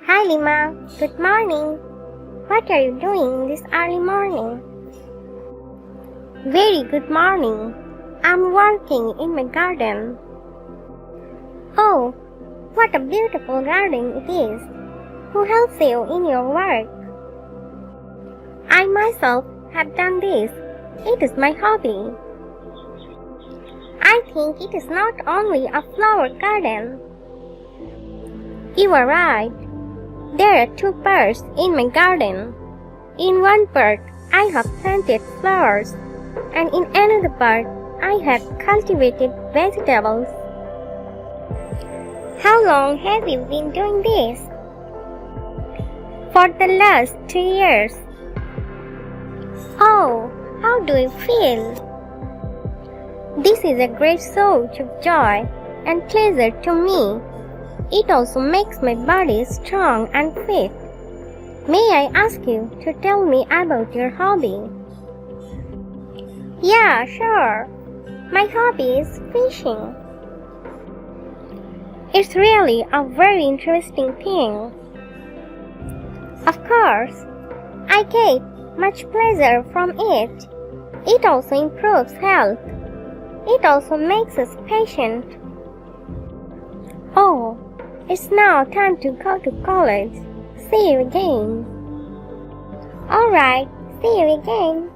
Hi Lima, good morning. What are you doing this early morning? Very good morning. I'm working in my garden. Oh, what a beautiful garden it is. Who helps you in your work? I myself have done this. It is my hobby. I think it is not only a flower garden. You are right. There are two parts in my garden. In one part, I have planted flowers, and in another part, I have cultivated vegetables. How long have you been doing this? For the last 2 years. Oh, how do you feel? This is a great source of joy and pleasure to me. It also makes my body strong and fit. May I ask you to tell me about your hobby? Yeah, sure. My hobby is fishing. It's really a very interesting thing. Of course, I get much pleasure from it. It also improves health. It also makes us patient. Oh, it's now time to go to college. See you again. Alright, see you again.